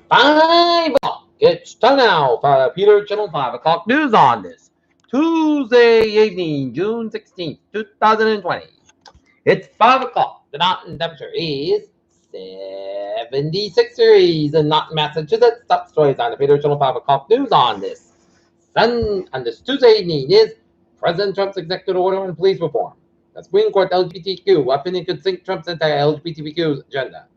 5 o'clock. It's time now for the Peter Channel 5 o'clock news on this Tuesday evening, June 16th, 2020. It's 5 o'clock. The mountain temperature is 76 degrees in Norton, Massachusetts. Top stories on the Peter Channel 5 o'clock news on this Tuesday evening is President Trump's executive order on police reform. The Supreme Court LGBTQ opinion could sink Trump's anti-LGBTQ agenda.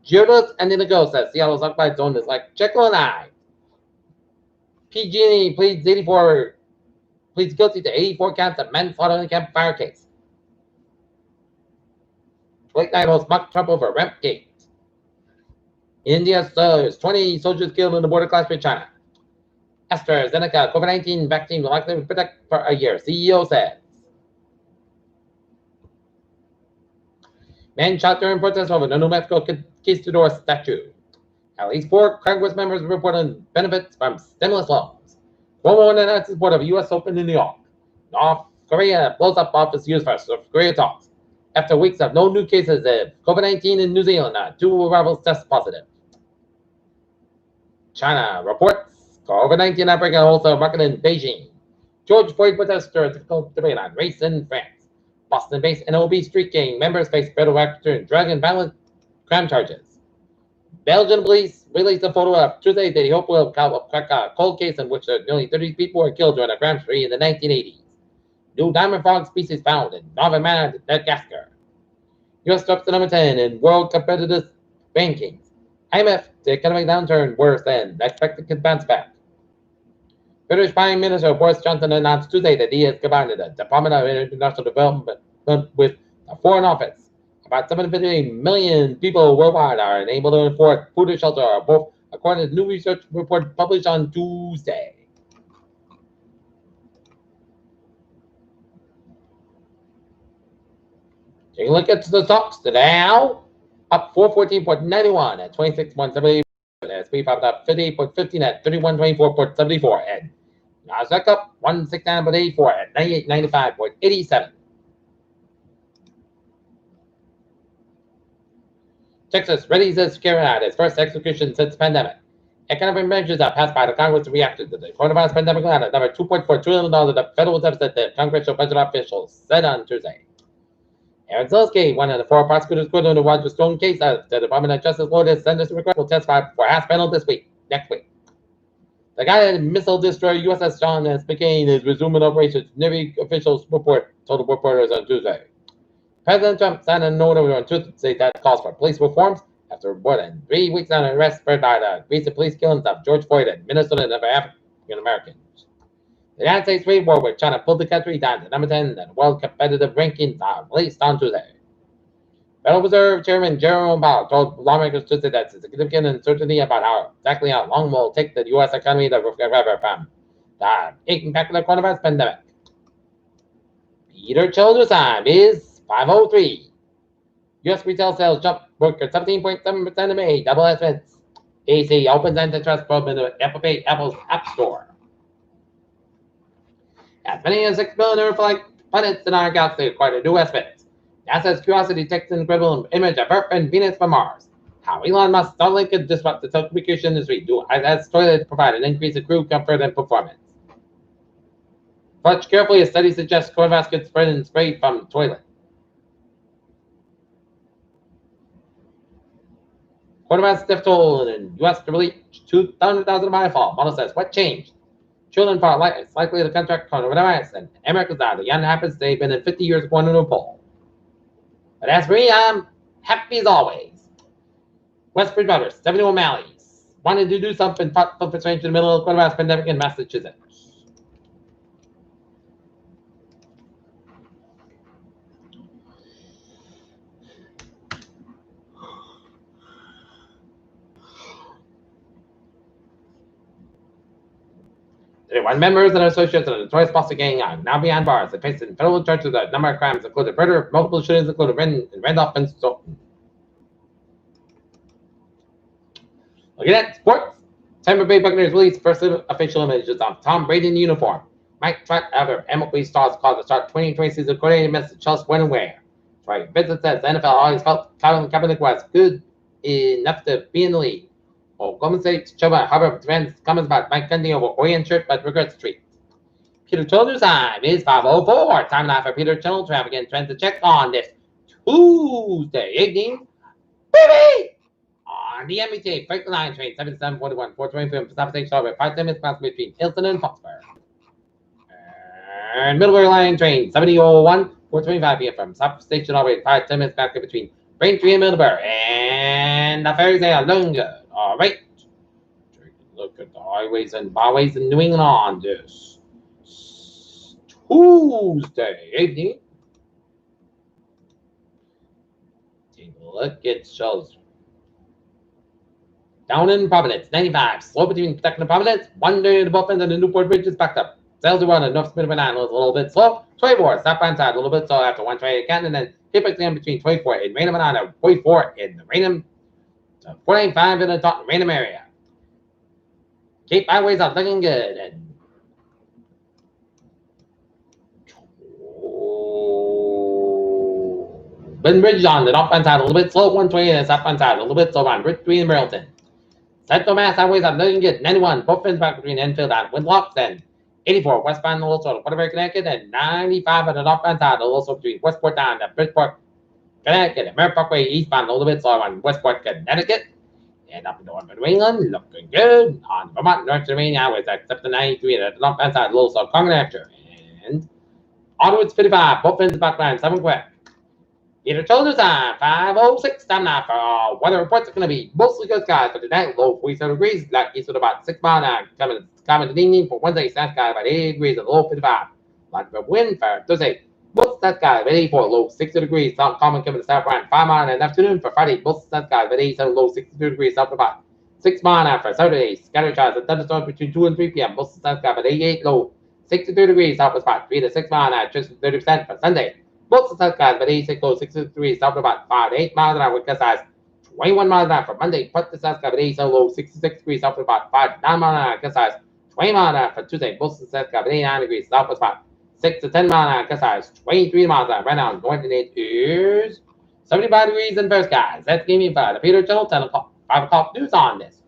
Journalist and Indigo says Seattle's occupied zone is like Jekyll and Hyde. PG&E pleads guilty to 84 counts of manslaughter in the campfire case. Late night host mock Trump over ramp gate. India there's 20 soldiers killed in the border clash with China. AstraZeneca COVID-19 vaccine will likely protect for a year, CEO says. Man shot during protest over the New Mexico Conquistador statue. At least 4 Congress members report on benefits from stimulus loans. Cuomo announced support of U.S. Open in New York. North Korea blows up office use for South Korea talks. After weeks of no new cases of COVID-19 in New Zealand, 2 arrivals test positive. China reports COVID-19 outbreak at wholesale market in Beijing. George Floyd protesters difficult debate on race in France. Boston-based NOB street gang members face federal record drug and violent crime charges. Belgian police released a photo of Tuesday that they hope will crack a cold case in which nearly 30 people were killed during a crime spree in the 1980s. New diamond frog species found in Northern Madagascar. U.S. drops to number 10 in world competitive rankings. IMF, the economic downturn worse than expected could bounce back. British Prime Minister Boris Johnson announced Tuesday that he has combined the Department of International Development with the Foreign Office. About 750 million people worldwide are unable to afford food or shelter, both according to new research report published on Tuesday. Taking a look at the stocks, the Dow up 414.91 at 26.78. S&P 500 up 58.15 at 3124.74, and Nasdaq up 169.84 at 9895.87. Texas readies its carry out its first execution since pandemic. Economic measures are passed by the Congress reacted to the coronavirus pandemic at another $2.4 trillion of federal deficit, the congressional budget officials said on Tuesday. Aaron Zilsky, one of the 4 prosecutors quoted in the Roger Stone case, the Department of Justice Florida's sentencing request will testify before House panel next week. The guided missile destroyer USS John S. McCain is resuming operations, Navy officials told reporters on Tuesday. President Trump signed an order on Tuesday that calls for police reforms after more than 3 weeks on arrest spurred by the recent police killings of George Floyd and Minnesota and other African Americans. The United States trade war with China pulled the country down to number 10 in the world competitive rankings released on Tuesday. Federal Reserve Chairman Jerome Powell told lawmakers Tuesday that there's significant uncertainty about how long it will take the U.S. economy to recover from the impact of the coronavirus pandemic. Peter Children's time is 5:03. U.S. retail sales jumped record 17.7% in May, double estimates. AC opens antitrust probe into Apple's App Store. As many as 6 billion planets in our galaxy, according to new estimates. NASA's Curiosity takes an incredible image of Earth and Venus from Mars. How Elon Musk Starlink could disrupt the telecommunication industry as toilets provide an increase in crew comfort and performance. Watch carefully, a study suggests coronavirus could spread and spray from toilet. Coronavirus death toll in U.S. to reach 200,000 by fall. Model says, what changed? Children are likely to contract coronavirus, and Americans are the young happens they've been in 50 years according to a poll. But as for me, I'm happy as always. West Bridgewater, 71 O'Malley's wanted to do something thoughtful for strange in the middle of the coronavirus pandemic in Massachusetts. One members and associates of the notorious Boston gang are now behind bars. They faced federal charges of a number of crimes, including murder, multiple shootings, including Randolph and Stoughton. Looking at sports, Tampa Bay Buccaneers released first official images of Tom Brady in uniform. Mike Trout, other MLB stars called the start 2020 season coordinated message tells when and where. Troy Vincent says the NFL always felt Colin Kaepernick was good enough to be in the league. Golden State, Choba, Harbor, Defense, comments about Mike Gundy over Orion shirt, but regrets treat. Peter Children's time is 5:04. Time now for Peter Children to have again trends to check on this Tuesday evening. Baby! On the MBT, break the line train 7741, 420 from Stop Station Strawberry, 5 minutes pass between Hilton and Foxburg. And Middlebury Line train 7001, 425 p.m. from Stop Station Strawberry, 5 minutes back between Braintree and Middlebury. And the ferries are looking good. All right. Take a look at the highways and byways in New England on this Tuesday evening. Take a look at shows. Down in Providence, 95. Slow between Kentucky and Providence. 1 day to Buffalo and the Newport Bridge is backed up. Sales are running. North Smith and a little bit slow. 24. Southbound side a little bit slow after 120 again. And then typically in between 24 in Raynham and 44 in the Raynham. 495 in the Raynham area. Cape highways are looking good. And Ben Bridge on the northbound side a little bit slow. 120 and the southbound side a little bit slow on Bridge 3 in Burlington. Central Mass highways are looking good. 91, both ends back between Enfield and Windlocks, and 84 westbound also to Waterbury, Connecticut, and 95 on the northbound side also between Westport and Bridgeport, Connecticut, and Merritt Parkway eastbound a little bit slower on Westport, Connecticut, and up in North New England, looking good on Vermont, North Pennsylvania highways except the 93 and the northbound side a little slow, Congress, and onwards 55, both ends back line 7 quick. Peter Children's time, 5:06. Time now for weather reports. It's going to be mostly good skies for tonight. Low 47 degrees. Light east with about 6 miles an hour. Coming to evening for Wednesday. South sky about 80 degrees and low 55. Light of wind for Thursday. Most south sky about 84. Low 60 degrees. South common coming to south around 5 miles in the afternoon for Friday. Most south sky about 87. Low 62 degrees. South about 6 miles an hour for Saturday. Scattered showers and thunderstorms between 2 and 3 p.m. Most south sky about 88. Low 63 degrees. South about 3 to 6 miles an hour. Just 30% for Sunday. Most of the skies about 86, low 63, south about 5 to 8 miles an hour with gust size 21 miles an hour for Monday. Put the south sky about 87, low 66 degrees, south about 5 to 9 miles an hour, gust size 20 miles an hour for Tuesday. Most of the south sky about 89 degrees, south about 6 to 10 miles an hour, gust size 23 miles an hour. Right now, north and it is 75 degrees in fair skies. That's Game 5. The Peter Channel 10 o'clock, 5 o'clock news on this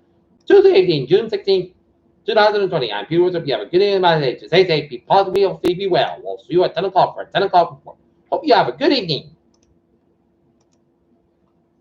Tuesday evening, June 16th. 2020. I'm Peter Woods. You have a good day in my day. Stay safe, be positive, be well. We'll see you at 10 o'clock for 10 o'clock report. Hope you have a good evening.